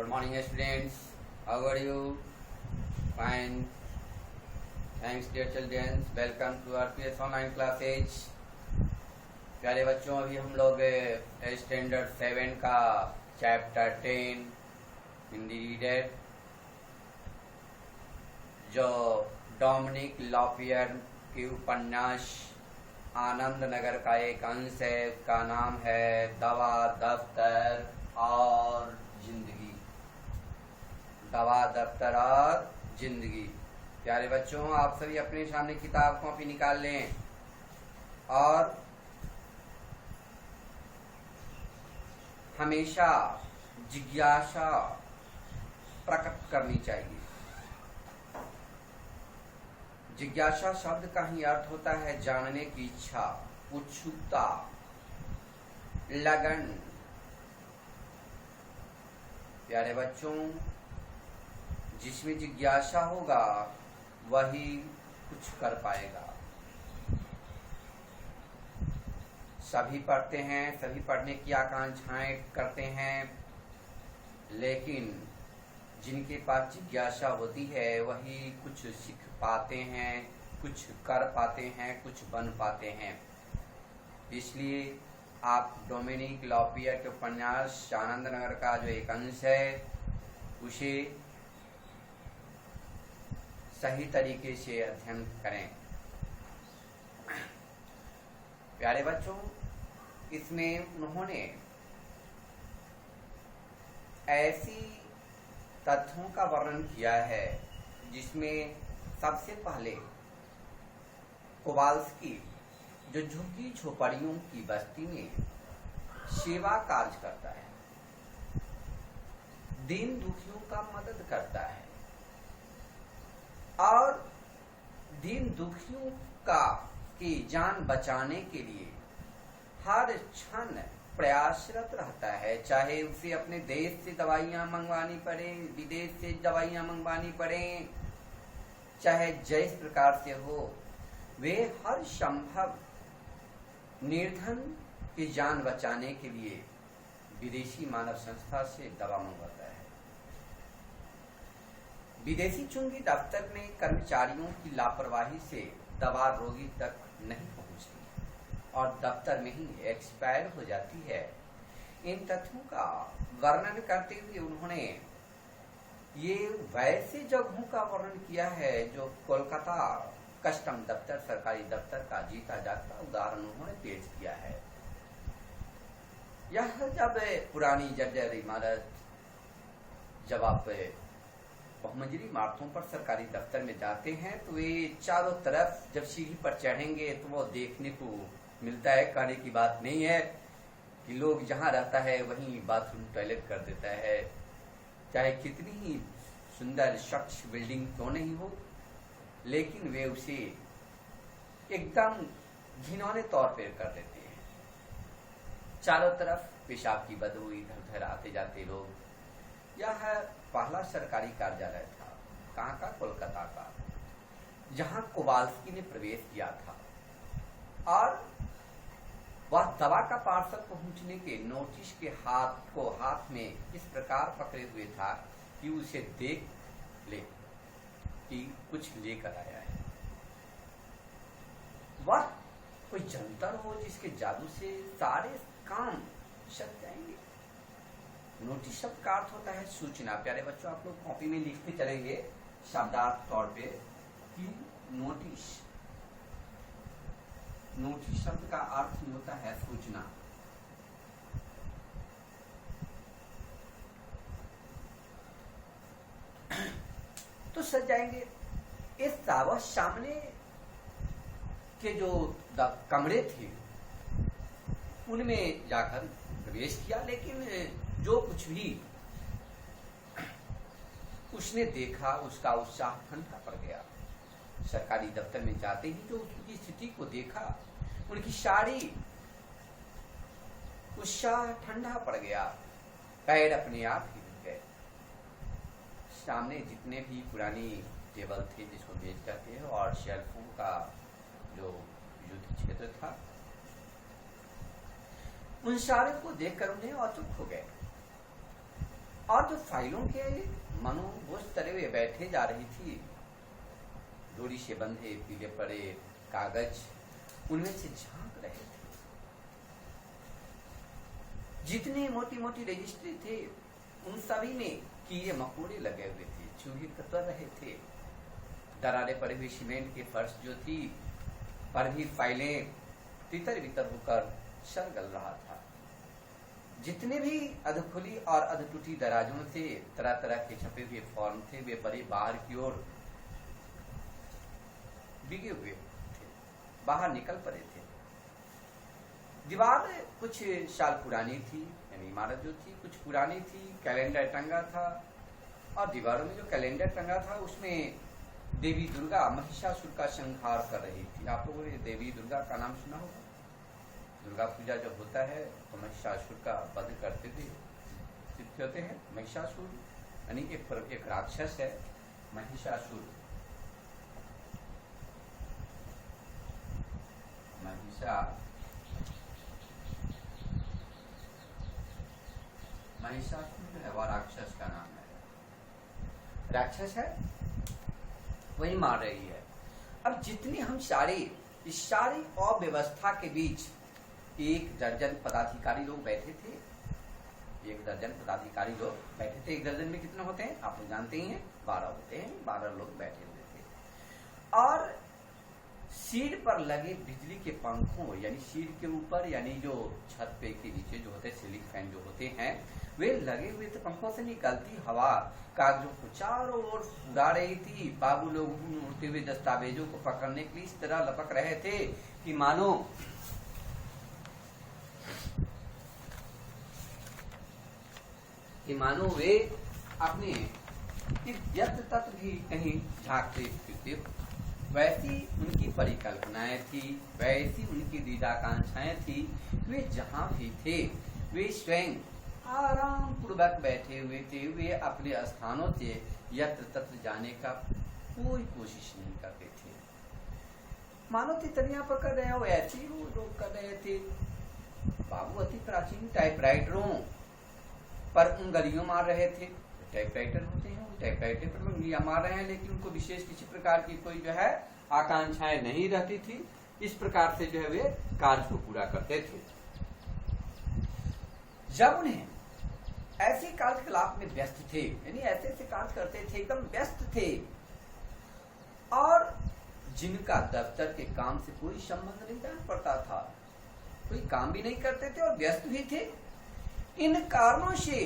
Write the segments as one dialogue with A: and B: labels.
A: Good morning, students. How are you? Fine. Thanks, dear children. Welcome to our PS online classes. प्यारे बच्चों, अभी हम लोग standard 7 का चैप्टर 10 हिंदी रीडर जो डोमिनिक लॉपियर के उपन्यास आनंद नगर का एक अंश है। उसका नाम है दवा, दफ्तर और जिंदगी। दवा, दफ्तर और जिंदगी। प्यारे बच्चों, आप सभी अपने सामने किताब कॉपी निकाल लें और हमेशा जिज्ञासा प्रकट करनी चाहिए। जिज्ञासा शब्द का ही अर्थ होता है जानने की इच्छा, उत्सुकता, लगन। प्यारे बच्चों, जिसमें जिज्ञासा होगा वही कुछ कर पाएगा। सभी पढ़ते हैं, सभी पढ़ने की आकांक्षाएं करते हैं, लेकिन जिनके पास जिज्ञासा होती है वही कुछ सीख पाते हैं, कुछ कर पाते हैं, कुछ बन पाते हैं। इसलिए आप डोमिनिक लॉपियर के उपन्यास आनंद नगर का जो एक अंश है उसे सही तरीके से अध्ययन करें। प्यारे बच्चों, इसमें उन्होंने ऐसी तथ्यों का वर्णन किया है जिसमें सबसे पहले कोवाल्स्की जो झुग्गी झोपड़ियों की बस्ती में सेवा कार्य करता है, दीन दुखियों का मदद करता है और दीन दुखियों की जान बचाने के लिए हर क्षण प्रयासरत रहता है। चाहे उसे अपने देश से दवाइयां मंगवानी पड़े, विदेश से दवाइयां मंगवानी पड़े, चाहे जिस प्रकार से हो, वे हर संभव निर्धन की जान बचाने के लिए विदेशी मानव संस्था से दवा मंगवाता है। विदेशी चुंगी दफ्तर में कर्मचारियों की लापरवाही से दवा रोगी तक नहीं पहुंचती और दफ्तर में ही एक्सपायर हो जाती है। इन तथ्यों का वर्णन करते हुए उन्होंने ये वैसे जगहों का वर्णन किया है जो कोलकाता कस्टम दफ्तर, सरकारी दफ्तर का जीता जागता उदाहरण उन्होंने पेश किया है। यह जब पुरानी जर्जर इमारत, जब आप बहुमंजिली इमारतों पर सरकारी दफ्तर में जाते हैं तो वे चारों तरफ जब सीढ़ी पर चढ़ेंगे तो वो देखने को मिलता है। कहने की बात नहीं है कि लोग जहाँ रहता है वहीं बाथरूम टॉयलेट कर देता है, चाहे कितनी ही सुंदर स्वच्छ बिल्डिंग क्यों नहीं हो, लेकिन वे उसे एकदम घिनौने तौर पर कर देते हैं। चारों तरफ पेशाब की बदबू, इधर उधर आते जाते लोग। यह पहला सरकारी कार्यालय था, कहाँ का? कोलकाता का, जहाँ कोवाल्स्की ने प्रवेश किया था और वह दवा का पार्सल पहुंचने के नोटिस के हाथ में इस प्रकार पकड़े हुए था कि उसे देख ले कि कुछ लेकर आया है। वह कोई जंतर हो जिसके जादू से सारे काम सक जाएंगे। नोटिस शब्द का अर्थ होता है सूचना। प्यारे बच्चों, आप लोग कॉपी में लिखते चलेंगे शब्दार्थ तौर पे कि नोटिस शब्द का अर्थ ही होता है सूचना। तो सज जाएंगे। इस वह सामने के जो कमरे थे उनमें जाकर प्रवेश किया, लेकिन जो कुछ भी उसने देखा उसका उत्साह ठंडा पड़ गया। सरकारी दफ्तर में जाते ही जो उसकी स्थिति को देखा, उनकी सारी उत्साह ठंडा पड़ गया, पैर अपने आप ही रुक गए। सामने जितने भी पुरानी टेबल थे जिसको मेज कहते हैं और शेल्फों का जो युद्ध क्षेत्र था, उन सारे को देखकर उन्हें अचूक हो गए और जो फाइलों के मनो बोझ तले हुए बैठे जा रही थी, डोरी से बंधे पीले पड़े कागज उनमें से झांक रहे थे। जितने मोटी मोटी रजिस्ट्री थे उन सभी में कीड़े मकोड़े लगे हुए थे, चूहे कतर रहे थे। दरारे पड़े हुए सीमेंट के फर्श जो थी पर भी फाइलें तितर बितर होकर शरगल रहा था। जितने भी अधखुली और अधटूटी दराजों से तरह तरह के छपे हुए फॉर्म थे वे बड़े बाहर की ओर बिगे हुए थे, बाहर निकल पड़े थे। दीवार कुछ साल पुरानी थी, यानी इमारत जो थी कुछ पुरानी थी। कैलेंडर टंगा था और दीवारों में जो कैलेंडर टंगा था उसमें देवी दुर्गा महिषासुर का संहार कर रही थी। आप लोगों ने देवी दुर्गा का नाम सुना होगा। दुर्गा पूजा जब होता है तो महिषासुर का वध करते थे, सिद्ध होते हैं। महिषासुर यानी एक राक्षस है महिषासुर। महिषासुर जो है वह राक्षस का नाम है, राक्षस है, वही मार रही है। अब जितनी हम इस सारी अव्यवस्था के बीच 1 दर्जन पदाधिकारी लोग बैठे थे। 1 दर्जन पदाधिकारी लोग बैठे थे। 1 दर्जन में कितने होते हैं आप लोग जानते ही हैं, 12 होते हैं। 12 लोग बैठे हुए थे और सीढ़ पर लगे बिजली के पंखों, यानी सीढ़ के ऊपर, यानी जो छत पे के नीचे जो होते हैं सीलिंग फैन जो होते हैं, वे लगे हुए थे। पंखों से निकलती हवा कागजों को चारों ओर उड़ा रही थी। बाबू लोग उड़ते हुए दस्तावेजों को पकड़ने के लिए इस तरह लपक रहे थे कि मानो वे अपने यत्र तत्र भी कहीं झांकते फिरते। वैसी उनकी परिकल्पनाएं थी, वैसी उनकी दीदाकांक्षाएं थी। वे जहां भी थे वे स्वयं आराम पूर्वक बैठे हुए थे। वे अपने स्थानों से यत्र तत्र जाने का कोई कोशिश नहीं करते थे। मानो तितलियां पकड़ रहे हो ऐसे ही वो लोग कर रहे थे। बाबू अति प्राचीन टाइपराइटरों पर उंगलियों मार रहे थे। टाइपराइटर होते हैं, वो टाइपराइटर पर उंगलियां मार रहे हैं, लेकिन उनको विशेष किसी प्रकार की कोई जो है आकांक्षाएं नहीं रहती थी। इस प्रकार से जो है वे कार्य को पूरा करते थे। जब उन्हें ऐसे कार्यकलाप में व्यस्त थे, यानी ऐसे ऐसे कार्य करते थे, एकदम व्यस्त थे और जिनका दफ्तर के काम से कोई संबंध नहीं जान पड़ता था, कोई काम भी नहीं करते थे और व्यस्त भी थे। इन कारणों से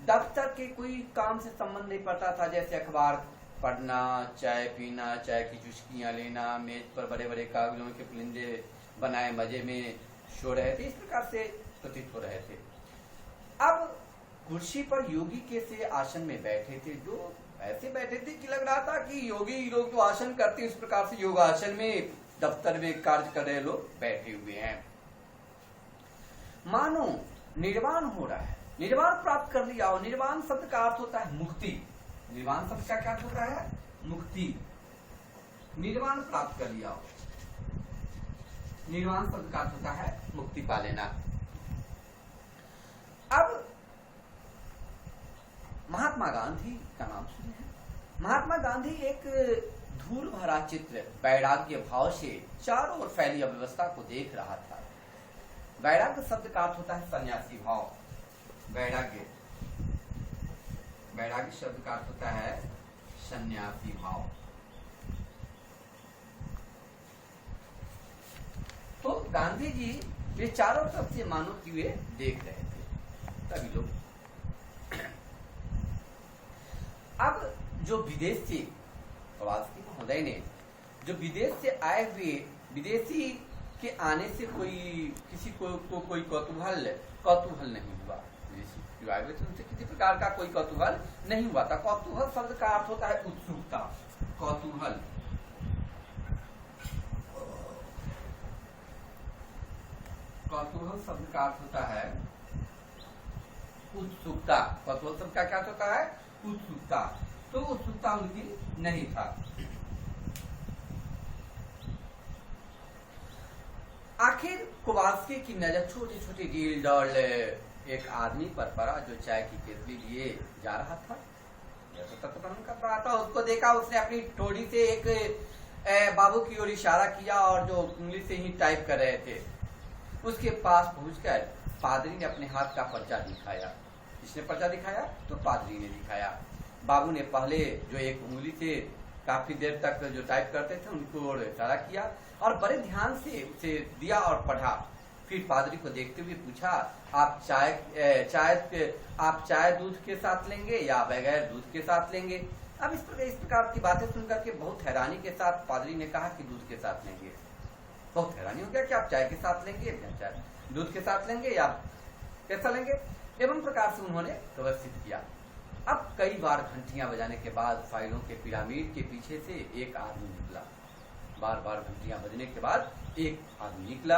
A: दफ्तर के कोई काम से संबंध नहीं पड़ता था, जैसे अखबार पढ़ना, चाय पीना, चाय की चुस्कियां लेना, मेज पर बड़े बड़े कागजों के पुलिंदे बनाए मजे में सो रहे थे। इस प्रकार से प्रतीत हो रहे थे। अब कुर्सी पर योगी के से आसन में बैठे थे, जो ऐसे बैठे थे कि लग रहा था कि योगी लोग तो आसन करते, इस प्रकार से योगासन में दफ्तर में कार्य कर रहे लोग बैठे हुए हैं। मानो निर्वाण हो रहा है, निर्वाण प्राप्त कर लिया हो। निर्वाण शब्द का अर्थ होता है मुक्ति। निर्वाण शब्द का क्या होता है? मुक्ति। निर्वाण प्राप्त कर लिया हो। निर्वाण शब्द का अर्थ होता है मुक्ति पा लेना। अब महात्मा गांधी का नाम सुने हैं। महात्मा गांधी एक धूल भरा चित्र वैराग्य भाव से चारों ओर फैली अव्यवस्था को देख रहा था। वैराग्य शब्द का अर्थ होता है सन्यासी भाव। वैराग्य शब्द का अर्थ होता है सन्यासी भाव। तो गांधी जी वे चारों तरफ से मानो कि वे देख रहे थे सभी लोग। अब जो विदेश से कवाल्स्की महोदय ने, जो विदेश से आए हुए विदेशी के आने से किसी को कोई कौतूहल नहीं हुआ। उनसे किसी प्रकार का कोई कौतूहल नहीं हुआ था। कौतूहल शब्द का अर्थ होता है उत्सुकता। कौतूहल शब्द का अर्थ होता है उत्सुकता। कौतूहल शब्द का क्या होता है? उत्सुकता। तो उत्सुकता उनकी नहीं था। आखिर कवाल्स्की की नजर छोटे छोटे डील डॉल एक आदमी पर पड़ा जो चाय की केतली लिए जा रहा था, तत्पन कर रहा था। उसको देखा, उसने अपनी ठोड़ी से एक बाबू की ओर इशारा किया और जो उंगली से ही टाइप कर रहे थे उसके पास पहुंचकर पादरी ने अपने हाथ का पर्चा दिखाया। जिसने पर्चा दिखाया तो पादरी ने दिखाया। बाबू ने पहले जो एक उंगली से काफी देर तक जो टाइप करते थे उनको ओर इशारा किया और बड़े ध्यान से उसे दिया और पढ़ा। फिर पादरी को देखते हुए पूछा, आप चाय दूध के साथ लेंगे या बगैर दूध के साथ लेंगे? अब इस प्रकार की बातें सुनकर के बहुत हैरानी के साथ पादरी ने कहा कि दूध के साथ लेंगे। बहुत हैरानी हो गया कि आप चाय के साथ लेंगे या चाय दूध के साथ लेंगे या कैसा लेंगे? एवं प्रकार से उन्होंने व्यवस्थित किया। अब कई बार घंटियां बजाने के बाद फाइलों के पिरामिड के पीछे से एक आदमी निकला। बार बार घंटियां बजने के बाद एक आदमी निकला।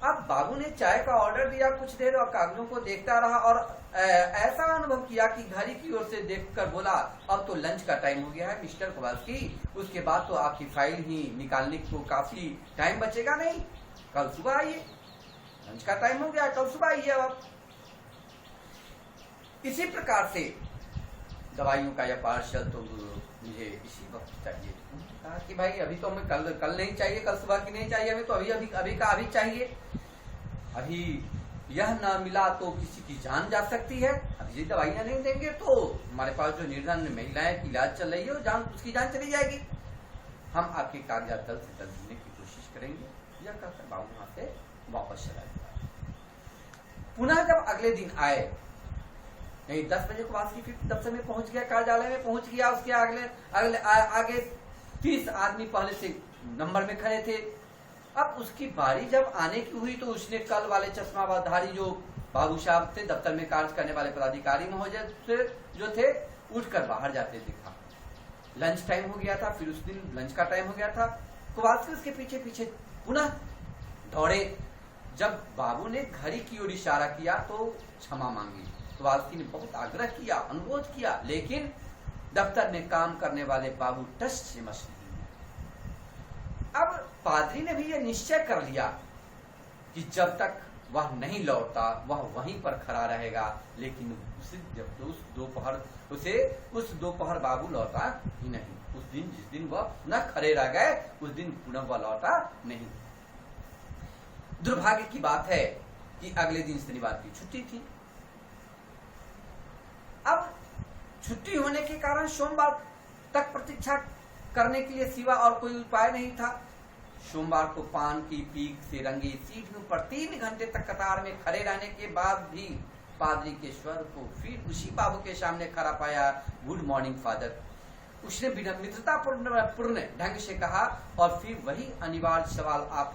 A: अब बाबू ने चाय का ऑर्डर दिया, कुछ देर और कागजों को देखता रहा और ऐसा अनुभव किया कि घड़ी की ओर से देखकर बोला, अब तो लंच का टाइम हो गया है मिस्टर कोवाल्स्की, उसके बाद तो आपकी फाइल ही निकालने को काफी टाइम बचेगा नहीं, कल सुबह आइए, लंच का टाइम हो गया, कल सुबह आइए। अब इसी प्रकार से दवाइयों का यह पार्सल तो मुझे इसी वक्त चाहिए। कहा कि भाई अभी तो हमें कल नहीं चाहिए, कल सुबह की नहीं चाहिए, हमें तो अभी का अभी चाहिए। अभी यह ना मिला तो किसी की जान जा सकती है, अभी दवाइयां नहीं देंगे तो हमारे पास जो निर्धन महिलाएं की इलाज चल रही है उसकी जान चली जाएगी। हम आपके कागजात जल्द से जल्द देने की कोशिश करेंगे। यह कहकर बाबू वहां से वापस चला गया। पुनः जब अगले दिन आए, नहीं 10 बजे कोवाल्स्की फिर दफ्तर में पहुंच गया, कार्यालय में पहुंच गया। उसके आगे 30 आदमी पहले से नंबर में खड़े थे। अब उसकी बारी जब आने की हुई तो उसने कल वाले चश्माधारी जो बाबू साहब थे, दफ्तर में कार्य करने वाले पदाधिकारी महोदय जो थे, उठकर बाहर जाते देखा। लंच टाइम हो गया था, फिर उस दिन लंच का टाइम हो गया था। कोवाल्स्की उसके पीछे पीछे पुनः दौड़े। जब बाबू ने घड़ी की ओर इशारा किया तो क्षमा मांगी। कोवाल्स्की ने बहुत आग्रह किया, अनुरोध किया, लेकिन दफ्तर में काम करने वाले बाबू टस से मस नहीं है। अब पादरी ने भी यह निश्चय कर लिया कि जब तक वह नहीं लौटता वह वहीं पर खड़ा रहेगा, लेकिन उस दोपहर बाबू लौटा ही नहीं। उस दिन जिस दिन वह न खड़े रह गए उस दिन पुनः वह लौटा नहीं। दुर्भाग्य की बात है कि अगले दिन शनिवार की छुट्टी थी। अब छुट्टी होने के कारण सोमवार तक प्रतीक्षा करने के लिए सिवा और कोई उपाय नहीं था। सोमवार को पान की पीक से रंगी सीढ़ियों पर 3 घंटे तक कतार में खड़े रहने के बाद भी पादरी के स्वर को फिर उसी बाबू के सामने खड़ा पाया। गुड मॉर्निंग फादर, उसने विनम्रता पूर्ण ढंग से कहा और फिर वही अनिवार्य सवाल, आप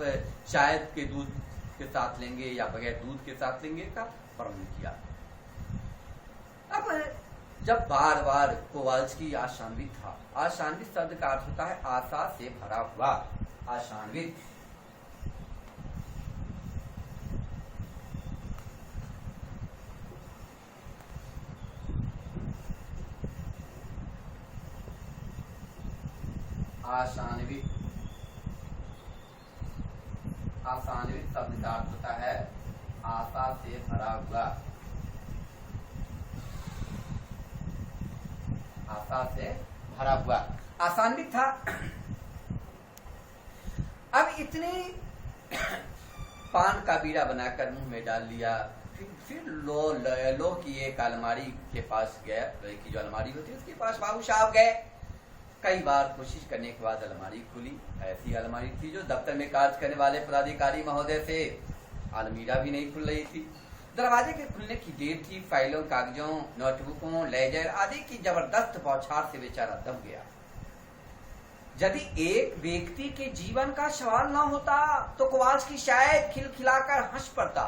A: चाय के दूध के साथ लेंगे या बगैर दूध के साथ लेंगे का प्रारंभ किया। अब जब बार बार कोवाल्स्की आशान्वित था। आशान्वित शब्द का अर्थ होता है आशा से भरा हुआ। आशान्वित आशान्वित आशान्वित शब्द का अर्थ होता है आशा से भरा हुआ। आशा से भरा हुआ, आसान्वित था। अब इतनी पान का बीड़ा बनाकर मुंह में डाल लिया। फिर लो की एक अलमारी के पास गया, की जो अलमारी होती है उसके पास बाबू साहब गए। कई बार कोशिश करने के बाद अलमारी खुली। ऐसी अलमारी थी जो दफ्तर में कार्य करने वाले पदाधिकारी महोदय थे। अलमीरा भी नहीं खुल रही थी। दरवाजे के खुलने की देर थी। फाइलों, कागजों, नोटबुकों, लेजर आदि की जबरदस्त बौछार से बेचारा दब गया। यदि एक व्यक्ति के जीवन का सवाल न होता तो कोवाल्स्की शायद खिलखिलाकर हंस पड़ता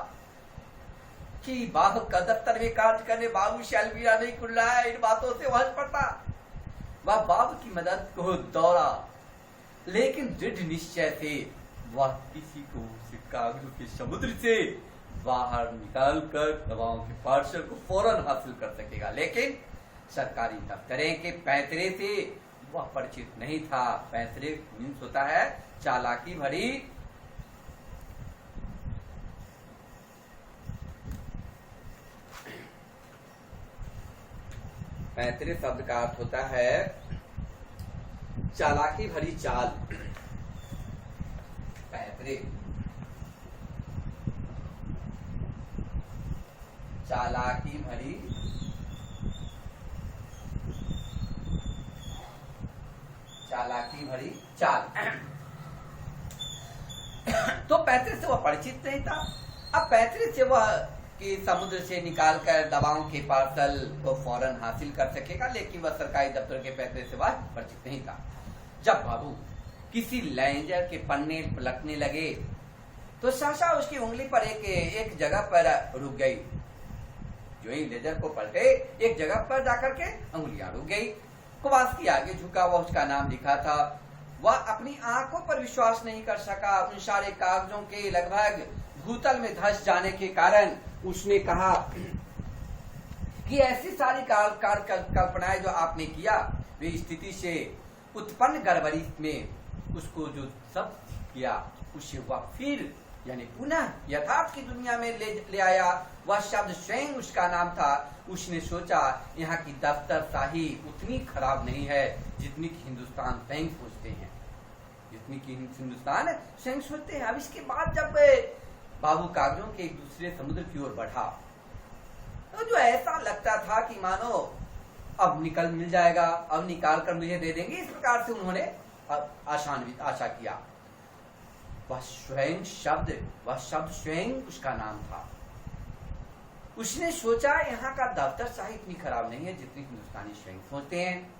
A: कि बाबू का दफ्तर में कार्य करने बाबू से अलमीरा नहीं खुल रहा है, इन बातों से हंस पड़ता। वह बाबू की मदद को दौड़ा, लेकिन दृढ़ निश्चय से वह किसी को कागजों के समुद्र से बाहर निकालकर दवाओं के पार्सल को फौरन हासिल कर सकेगा, लेकिन सरकारी दफ्तरें के पैंतरे से वह परिचित नहीं था। पैंतरे मीन्स होता है चालाकी भरी पैतरे शब्द का अर्थ होता है चालाकी भरी चाल। पैतरे चालाकी भरी चाल। तो पैतरे से वह परिचित नहीं था। अब पैतरे से वह कि समुद्र से निकालकर दवाओं के पार्सल को फौरन हासिल कर सकेगा, लेकिन वह सरकारी दफ्तर के पैतरे से वह परिचित नहीं था। जब बाबू किसी लेजर के पन्ने पलटने लगे तो सहसा उसकी उंगली पर एक जगह पर रुक गई। जो ही लेजर को पलटे एक जगह पर जाकर के उंगलियां रुक गई। कोवाल्स्की आगे झुका हुआ उसका नाम लिखा था। वह अपनी आंखों पर विश्वास नहीं कर सका। उन सारे कागजों के लगभग भूतल में धंस जाने के कारण उसने कहा कि ऐसी सारी कल्पनाएं जो आपने किया वे स्थिति से उत्पन्न गड़बड़ी में उसको जो सब किया उसे वह फिर यानी पुनः यथार्थ की दुनिया में ले आया। वह शब्द स्वयं उसका नाम था। उसने सोचा यहाँ की दफ्तरशाही उतनी खराब नहीं है जितनी की हिंदुस्तान स्वयं सोचते हैं, जितनी की हिंदुस्तान स्वयं सोचते हैं। अब इसके बाद जब बाबू कागजों के एक दूसरे समुद्र की ओर बढ़ा तो जो ऐसा लगता था कि मानो अब मिल जाएगा, अब निकाल कर मुझे दे देंगे, इस प्रकार से उन्होंने आशा किया। वह शब्द स्वयं उसका नाम था। उसने सोचा यहाँ का दफ्तरशाही इतनी खराब नहीं है जितनी हिंदुस्तानी स्वयं सोचते हैं।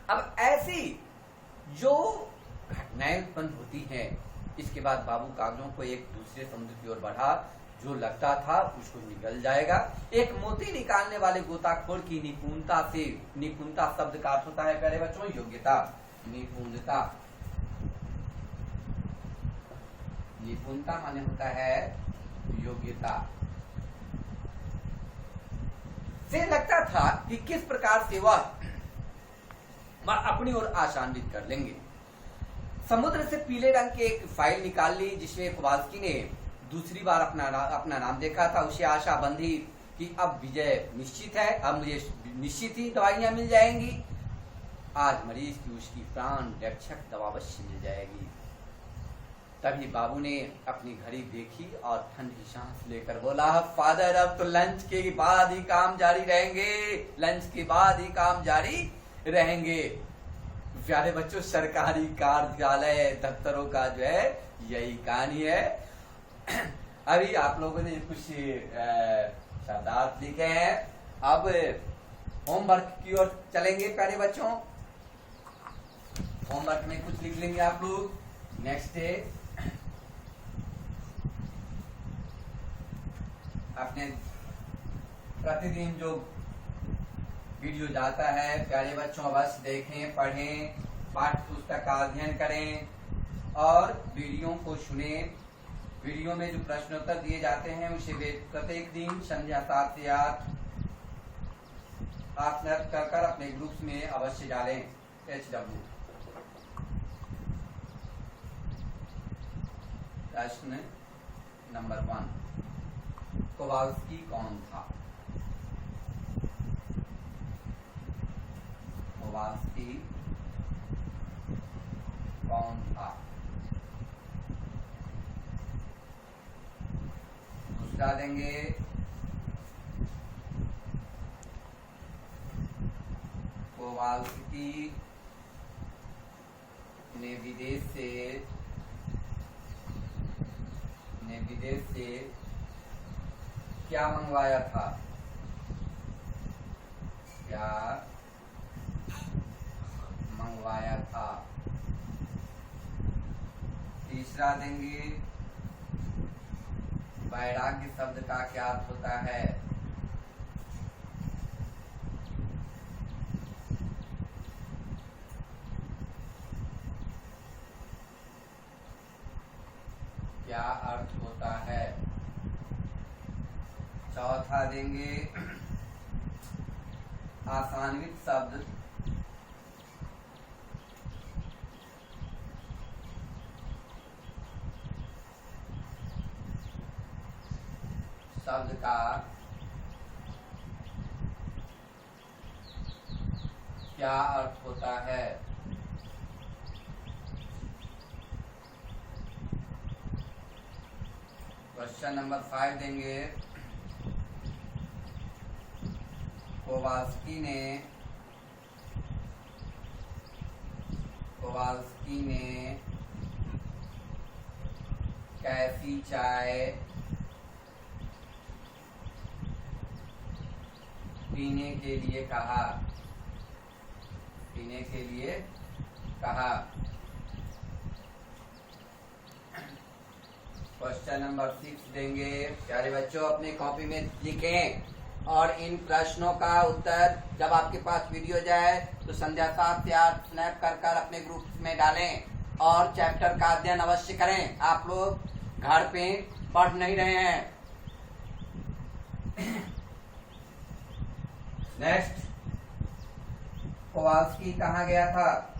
A: अब ऐसी जो घटनाएं उत्पन्न होती हैं, इसके बाद बाबू कागजों को एक दूसरे समुद्र की ओर बढ़ा। जो लगता था उसको निकल जाएगा। एक मोती निकालने वाले गोताखोर की निपुणता शब्द का अर्थ होता है प्यारे बच्चों योग्यता। निपुणता माने होता है योग्यता। से लगता था कि किस प्रकार से वह अपनी ओर आशान्वित कर लेंगे। समुद्र से पीले रंग की एक फाइल निकाल ली जिसमें कोवाल्स्की ने दूसरी बार अपना नाम देखा था। उसे आशा बंधी कि अब विजय निश्चित है, अब मुझे निश्चित ही दवाइयां मिल जाएंगी। आज मरीज की उसकी प्राण रक्षक दवा अवश्य मिल जाएगी। तभी बाबू ने अपनी घड़ी देखी और ठंडी सांस लेकर बोला, फादर अब तो लंच के बाद ही काम जारी रहेंगे, लंच के बाद ही काम जारी रहेंगे। प्यारे बच्चों, सरकारी कार्यालय दफ्तरों का जो है यही कहानी है। अभी आप लोगों ने कुछ शब्दार्थ लिखे हैं। अब होमवर्क की ओर चलेंगे प्यारे बच्चों। होमवर्क में कुछ लिख लेंगे आप लोग। नेक्स्ट डे अपने प्रतिदिन जो वीडियो जाता है प्यारे बच्चों अवश्य देखें, पढ़ें, पाठ्य पुस्तक का अध्ययन करें और वीडियो को सुनें। वीडियो में जो प्रश्नोत्तर दिए जाते हैं उसे प्रत्येक दिन संध्या 7 से 8 कर अपने ग्रुप्स में अवश्य डालें। HW प्रश्न नंबर 1, कोवाल्स्की कौन था? कोवाल्स्की कौन था? दूसरा देंगे, कोवाल्स्की ने विदेश से क्या मंगवाया था? क्या मंगवाया था? तीसरा देंगे, वैराग्य शब्द का क्या अर्थ होता है? क्या अर्थ होता है? चौथा देंगे, आसान्वित शब्द का क्या अर्थ होता है? क्वेश्चन नंबर 5 देंगे। कोवाल्स्की ने कैसी चाय पीने के लिए कहा? क्वेश्चन नंबर 6 देंगे। प्यारे बच्चों, अपने कॉपी में लिखें और इन प्रश्नों का उत्तर जब आपके पास वीडियो जाए तो संध्या 7 से 8 स्नैप कर अपने ग्रुप में डालें और चैप्टर का अध्ययन अवश्य करें। आप लोग घर पे पढ़ नहीं रहे हैं। नेक्स्ट, कोवाल्स्की कहाँ गया था?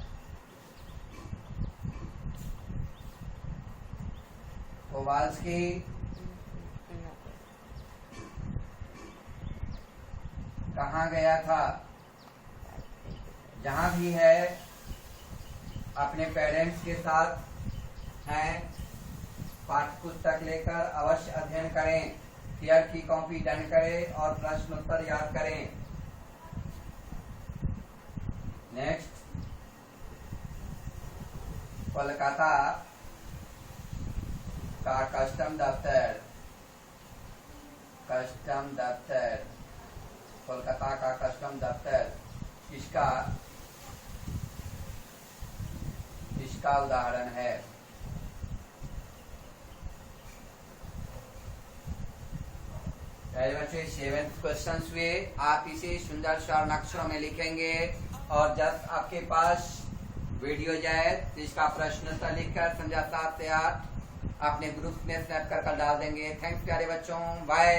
A: कोवाल्स्की कहाँ गया था? जहां भी है अपने पेरेंट्स के साथ हैं, पाठ्य पुस्तक लेकर अवश्य अध्ययन करें, पेयर की कॉपी डन करें और प्रश्नोत्तर याद करें। नेक्स्ट, कोलकाता का कस्टम दफ्तर, कोलकाता का कस्टम दफ्तर इसका उदाहरण है? बच्चे 7th क्वेश्चन हुए। आप इसे सुंदर स्वर्ण अक्षरों में लिखेंगे और जब आपके पास वीडियो जाए तो इसका प्रश्न उत्तर लिखकर संध्या 7 से 8 अपने ग्रुप में स्नैप कर डाल देंगे। थैंक्स प्यारे बच्चों, बाय।